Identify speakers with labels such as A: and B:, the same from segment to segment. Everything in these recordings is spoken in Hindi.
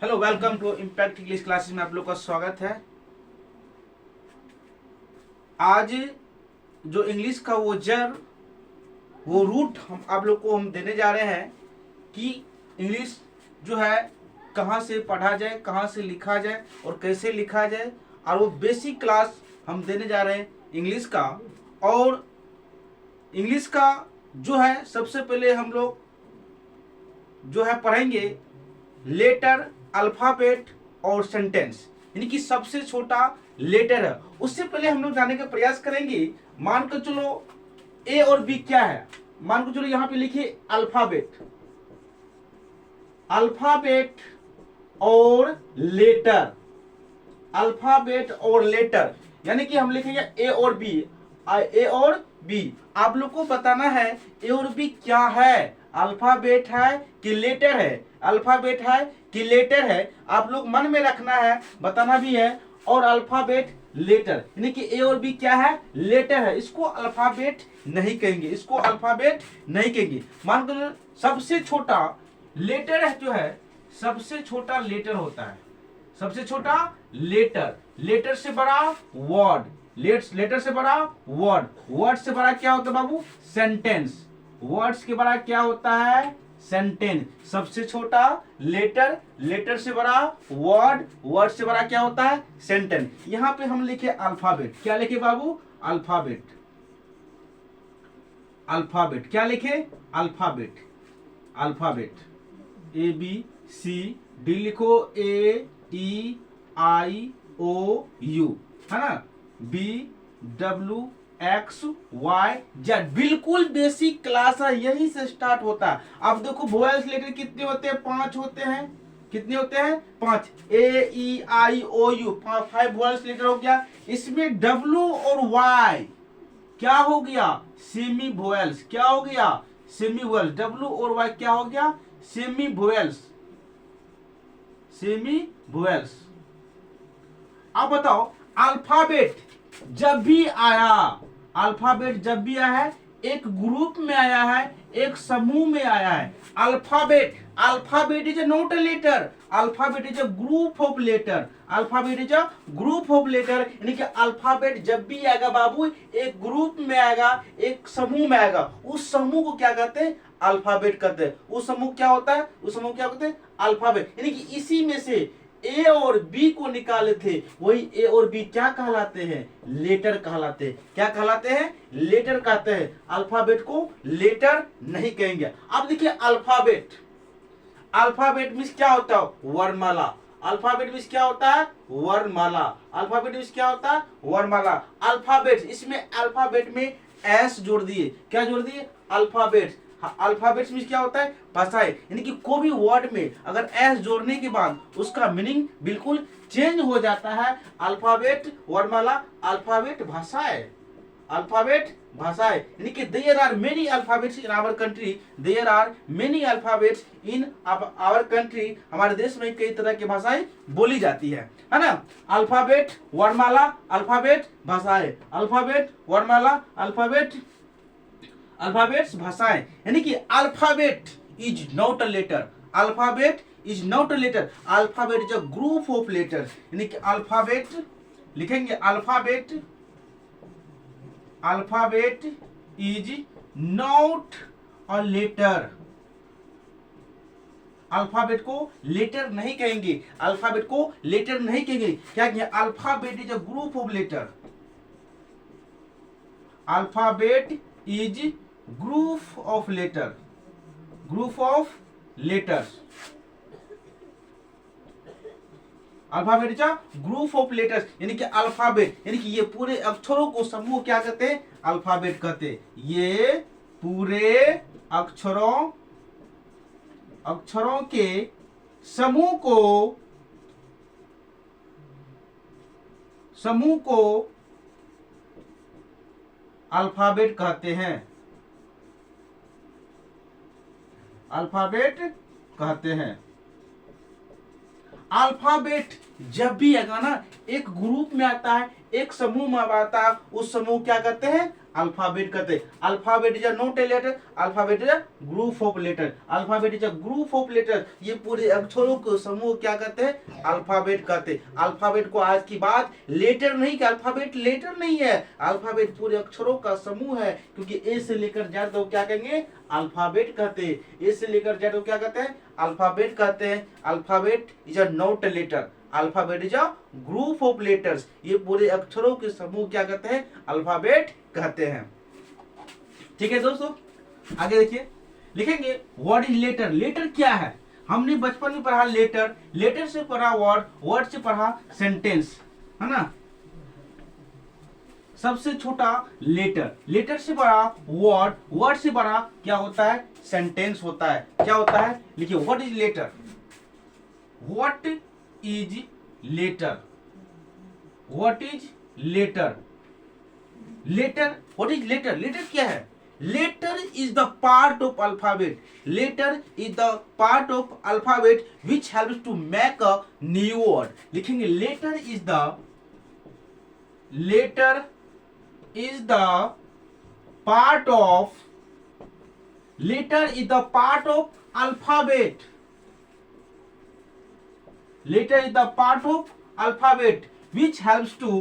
A: Hello, welcome to impact English classes में आप लोग का स्वागत है। आज जो इंग्लिश का वो रूट आप लोग को हम देने जा रहे हैं कि इंग्लिश जो है कहाँ से पढ़ा जाए, कहाँ से लिखा जाए और कैसे लिखा जाए, और वो बेसिक क्लास हम देने जा रहे हैं इंग्लिश का। और इंग्लिश का जो है सबसे पहले हम लोग जो है पढ़ेंगे लेटर, अल्फाबेट और सेंटेंस, यानी कि सबसे छोटा लेटर है। उससे पहले हम लोग जानने का प्रयास करेंगे। मान कर चलो ए और बी क्या है। मान कर चलो यहां पे लिखिए अल्फाबेट, अल्फाबेट और लेटर, अल्फाबेट और लेटर, यानी कि हम लिखेंगे ए और बी। ए और बी आप लोग को बताना है ए और बी क्या है, अल्फाबेट है कि लेटर है, अल्फाबेट है कि लेटर है, आप लोग मन में रखना है, बताना भी है। और अल्फाबेट लेटर, यानी कि ए और बी क्या है, लेटर है, इसको अल्फाबेट नहीं कहेंगे, इसको अल्फाबेट नहीं कहेंगे। मान कर सबसे छोटा लेटर है जो है, सबसे छोटा लेटर होता है, सबसे छोटा लेटर, लेटर से बड़ा वर्ड, लेटर से बड़ा वर्ड, वर्ड से बड़ा क्या होता है बाबू, सेंटेंस, वर्ड्स के बड़ा क्या होता है, सेंटेंस। सबसे छोटा लेटर, लेटर से बड़ा वर्ड, वर्ड से बड़ा क्या होता है, सेंटेंस। यहां पे हम लिखे अल्फाबेट, क्या लिखे बाबू, अल्फाबेट, अल्फाबेट क्या लिखे, alphabet, alphabet A B C D लिखो, A E I O U, है ना, B W X Y Z. बिल्कुल बेसिक क्लास है, यही से स्टार्ट होता है। अब देखो वोवेल्स लेटर कितने होते हैं, 5 होते हैं। कितने होते हैं, 5। ए E I O you, 5 vowels letter हो गया। इसमें डब्ल्यू और वाई क्या हो गया, सेमी वोवेल्स, क्या हो गया, सेमी वोवेल्स। डब्ल्यू और वाई क्या हो गया, सेमी वोवेल्स, सेमी वोवेल्स। अब बताओ अल्फाबेट जब भी आया, अल्फाबेट जब भी आया है, एक ग्रुप में आया है, एक समूह में आया है। Alphabet, alphabet is not a letter, alphabet is a group of letter, alphabet is a group of letter. यानी कि अल्फाबेट जब भी आएगा बाबू, एक ग्रुप में आएगा, एक समूह में आएगा, उस समूह को क्या कहते हैं, अल्फाबेट कहते हैं। उस समूह क्या होता है, उस समूह क्या कहते हैं, अल्फाबेट। यानी कि इसी में से ए और बी को निकाले थे, वही ए और बी क्या कहलाते हैं, लेटर कहलाते हैं। क्या कहलाते हैं, लेटर कहते हैं। अल्फाबेट को लेटर नहीं कहेंगे। अब देखिए अल्फाबेट, अल्फाबेट मींस क्या होता है, वर्णमाला। अल्फाबेट मींस क्या होता है, वर्णमाला। अल्फाबेट मींस क्या होता है, वर्णमाला। अल्फाबेट, इसमें अल्फाबेट में एस जोड़ दिए, क्या जोड़ दिए, अल्फाबेट। अल्फाबेट्स में क्या होता है, भाषाएं, यानी कि कोई भी वर्ड में अगर एस जोड़ने के बाद उसका मीनिंग बिल्कुल चेंज हो जाता है। अल्फाबेट वर्णमाला, अल्फाबेट भाषाएं, अल्फाबेट भाषाएं, यानी कि there are many alphabets in our country, there are many alphabets in our country. हमारे देश में कई तरह की भाषाएं बोली जाती है ना। अल्फाबेट वर्णमाला, अल्फाबेट भाषाएं, अल्फाबेट वर्णमाला, अल्फाबेट, अल्फाबेट्स भाषाएं। यानी कि alphabet is not a letter, alphabet is not a letter, alphabet is a group of letter. यानी कि अल्फाबेट लिखेंगे, alphabet, alphabet is not a letter, alphabet को लेटर नहीं कहेंगे, अल्फाबेट को लेटर नहीं कहेंगे। क्या कहेंगे, alphabet is a group of letter, alphabet is group of letter, group of letters. Alphabet is a group of letters, यानी कि अल्फाबेट, यानी कि ये पूरे अक्षरों को समूह क्या कहते हैं, अल्फाबेट कहते हैं। ये पूरे अक्षरों, अक्षरों के समूह को, समूह को अल्फाबेट कहते हैं, अल्फाबेट कहते हैं। अल्फाबेट जब भी आएगा ना, एक ग्रुप में आता है, एक समूह में आता है, उस समूह क्या कहते हैं, अल्फाबेट कहते हैं। Alphabet is not a letter, alphabet is a group of letter, alphabet is a group of letter. ये पूरे अक्षरों को समूह क्या कहते हैं? अल्फाबेट कहते हैं। अल्फाबेट को आज की बात लेटर नहीं कि अल्फाबेट लेटर नहीं है, अल्फाबेट पूरे अक्षरों का समूह है, क्योंकि ए से लेकर जेड तो क्या कहेंगे? अल्फाबेट कहते हैं। ए से लेकर जेड को क्या कहते हैं? अल्फाबेट कहते हैं। Alphabet is a not a letter, alphabet is a group of letters. ये पूरे अक्षरों के समूह क्या कहते हैं? अल्फाबेट कहते हैं। ठीक है दोस्तों, आगे देखिए, लिखेंगे व्हाट इज लेटर। लेटर क्या है? हमने बचपन में पढ़ा लेटर, लेटर से पढ़ा वर्ड, वर्ड से पढ़ा सेंटेंस, है ना। सबसे छोटा लेटर, लेटर से बड़ा वर्ड, वर्ड से बड़ा क्या होता है? सेंटेंस होता है। क्या होता है? लिखिए what is letter. What is letter, what is letter. Letter, what is letter? Letter क्या है? Letter is the part of alphabet, letter is the part of alphabet which helps to make a new word. लिखेंगे letter is the, letter is the part of, letter is the part of alphabet, letter is the part of alphabet which helps to,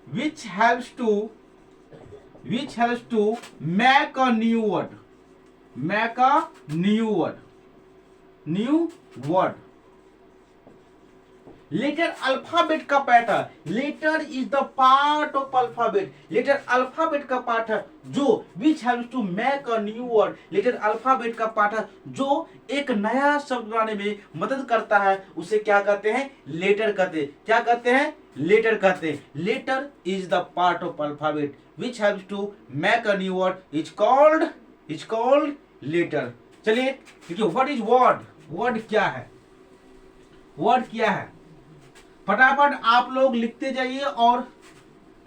A: which helps to, which helps to make a new word, make a new word, new word। Letter alphabet का पार्ट है, letter is the part of alphabet, letter alphabet का पार्ट है जो which helps to make a new word, letter alphabet का पार्ट है जो एक नया शब्द बनाने में मदद करता है, उसे क्या कहते हैं? लेटर कहते हैं। क्या कहते हैं? लेटर कहते हैं। Letter is the part of alphabet which helps to make a new word is called letter. चलिए देखिए व्हाट इज वर्ड। वर्ड क्या है? वर्ड क्या है? फटाफट आप लोग लिखते जाइए और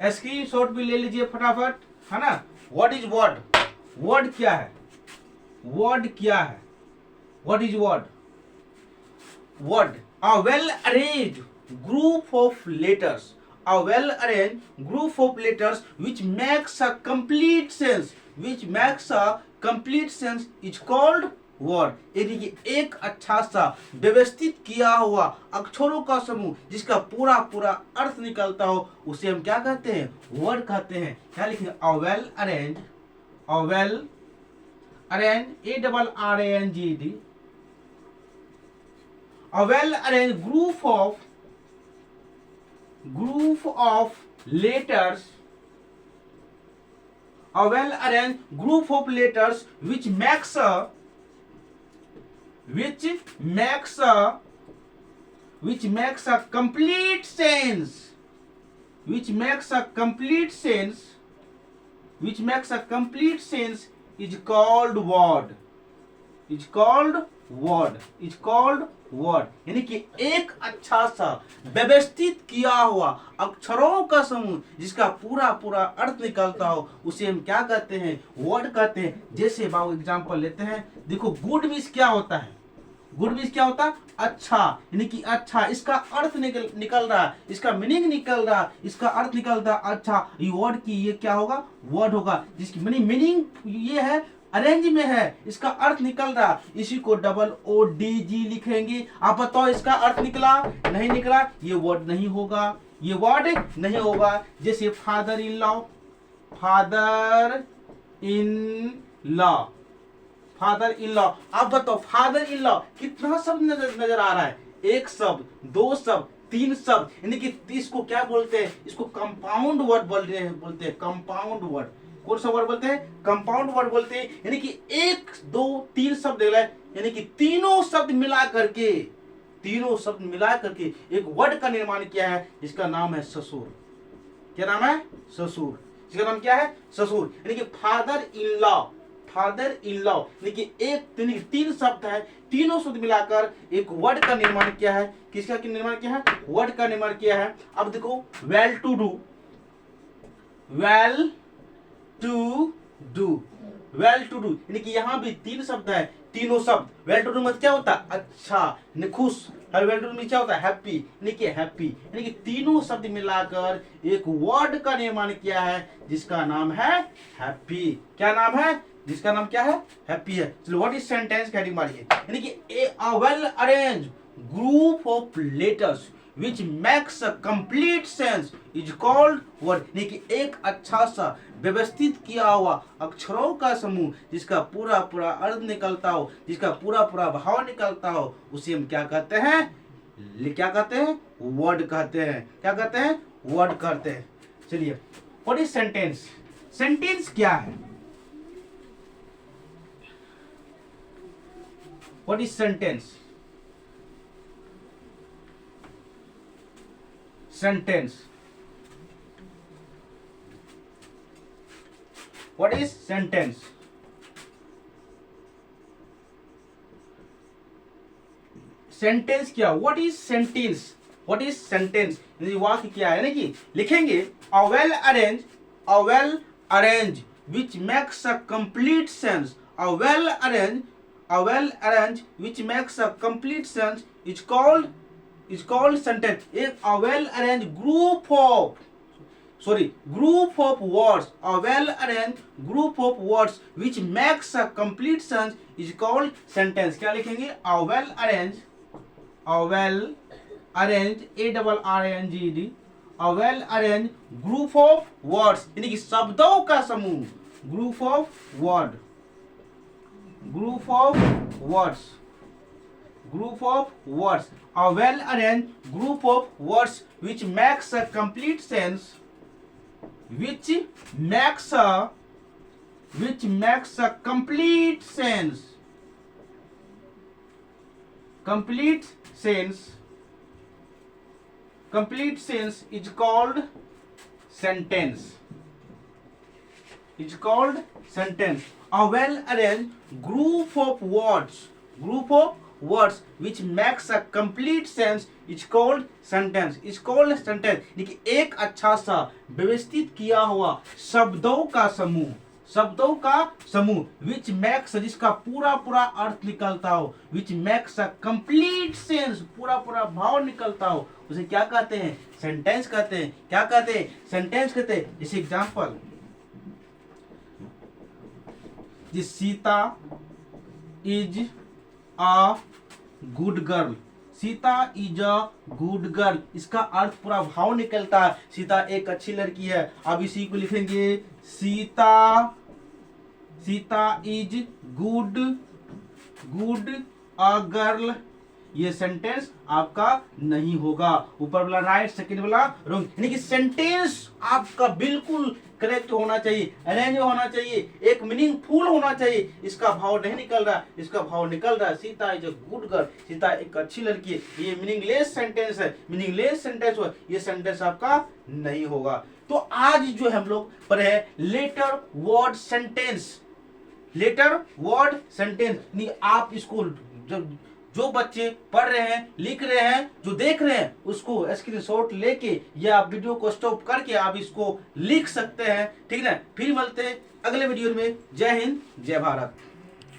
A: स्क्रीनशॉट भी ले लीजिए फटाफट, है ना। What is word? वर्ड क्या है? वर्ड क्या है? What is word? Word a well arranged group of letters, a well arranged group of letters which makes a complete sense, which makes a complete sense is called word. यानी एक अच्छा सा व्यवस्थित किया हुआ अक्षरों का समूह जिसका पूरा पूरा अर्थ निकलता हो, उसे हम क्या कहते हैं? वर्ड कहते हैं। क्या लिखेंगे? A well arrange, a well arrange, A double R A N G D, a well arrange group of letters, a well arranged group of letters which makes a complete sense, which makes a complete sense, which makes a complete sense is called word, is called word, is called word। यानी कि एक अच्छा सा व्यवस्थित किया हुआ अक्षरों का समूह जिसका पूरा पूरा अर्थ निकलता हो, उसे हम क्या कहते हैं? वर्ड कहते हैं। जैसे बाबू एग्जांपल लेते हैं, देखो गुड मीन्स क्या होता है? गुड मीन्स क्या होता है? अच्छा, यानी कि अच्छा, इसका अर्थ निकल रहा है, इसका मीनिंग निकल रहा है, इसका अर्थ निकल रहा है अच्छा। ये वर्ड की ये क्या होगा? वर्ड होगा, जिसकी मीनिंग ये है, अरेंज में है, इसका अर्थ निकल रहा, इसी को डबल ओ डी जी लिखेंगे। आप बताओ इसका अर्थ निकला? नहीं निकला, ये वर्ड नहीं होगा, ये वर्ड नहीं होगा। जैसे father in law, father in law, father in law. आप बताओ फादर इन लॉ कितना शब्द नजर आ रहा है? एक शब्द, दो शब्द, तीन शब्द, यानी कि इसको क्या बोलते हैं? इसको कंपाउंड वर्ड बोलते हैं कंपाउंड वर्ड। कौन सा वर्ड बोलते हैं? कंपाउंड वर्ड बोलते हैं। यानी कि एक दो तीन शब्द यानी कि तीनों शब्द मिला करके, तीनों शब्द मिला करके एक वर्ड का निर्माण किया है, जिसका नाम है ससुर। क्या नाम है? ससुर। इसका नाम क्या है? ससुर। यानी कि father in law, father in law, यानी कि एक तीन शब्द है, तीनों शब्द मिलाकर एक वर्ड का निर्माण किया है। किसका निर्माण किया है? वर्ड का निर्माण किया है। अब देखो well to do, well to do, well to do, यानी कि यहाँ भी तीन शब्द है, तीनों शब्द। वेल टू डू मतलब क्या होता है? अच्छा, खुश। और वेल टू डू में क्या होता है? हैप्पी, यानी कि हैप्पी, यानी कि तीनों शब्द मिलाकर एक वर्ड का निर्माण किया है जिसका नाम है हैप्पी। क्या नाम है? जिसका नाम क्या है? हैप्पी है। चलो व्हाट इज सेंटेंस हेडिंग मारिए, यानी कि अ well arrange group of letters which makes a complete sense is called word, यानी कि एक अच्छा सा व्यवस्थित किया हुआ अक्षरों का समूह जिसका पूरा पूरा अर्थ निकलता हो, जिसका पूरा पूरा भाव निकलता हो, उसे हम क्या कहते हैं? क्या कहते हैं? वर्ड कहते हैं। क्या कहते हैं? वर्ड कहते हैं। चलिए व्हाट इज सेंटेंस? सेंटेंस क्या है? What is sentence? Sentence. What is sentence? Sentence क्या? What is sentence? What is sentence? वाक्य क्या है? ना कि लिखेंगे a well arranged which makes a complete sense. A well arranged which makes a complete sense is called sentence. एक a well arranged group of words, a well arranged group of words which makes a complete sense is called sentence. क्या लिखेंगे? a well arranged ARRANGED, a well arranged group of words, यानी कि शब्दों का समूह, group of words, a well arranged group of words which makes a complete sense, which makes a complete sense is called sentence. A well arranged group of words which makes a complete sense is called sentence. लेकिन एक अच्छा सा व्यवस्थित किया हुआ शब्दों का समूह which makes, जिसका पूरा पूरा अर्थ निकलता हो, which makes a complete sense, पूरा पूरा भाव निकलता हो, उसे क्या कहते हैं? सेंटेंस कहते हैं। क्या कहते हैं? सेंटेंस कहते हैं। जैसे example, Sita is a good girl. Sita is a good girl, इसका अर्थ पूरा भाव निकलता है, सीता एक अच्छी लड़की है। अब इसी को लिखेंगे Sita is good a girl. ये सेंटेंस आपका नहीं होगा। ऊपर वाला राइट, सेकंड वाला रॉन्ग, यानी कि सेंटेंस आपका बिल्कुल करेक्ट होना चाहिए, अरेंज होना चाहिए, एक मीनिंगफुल होना चाहिए। इसका भाव नहीं निकल रहा, इसका भाव निकल रहा है Sita is a good girl, Sita एक अच्छी लड़की है। ये मीनिंगलेस सेंटेंस है, हो, ये सेंटेंस आपका नहीं होगा। तो आज जो हम लोग पढ़े हैं लेटर वर्ड सेंटेंस, आप इसको जो बच्चे पढ़ रहे हैं, लिख रहे हैं, जो देख रहे हैं, उसको स्क्रीनशॉट लेके या वीडियो को स्टॉप करके आप इसको लिख सकते हैं। ठीक है ना? फिर मिलते हैं अगले वीडियो में। जय हिंद, जय भारत।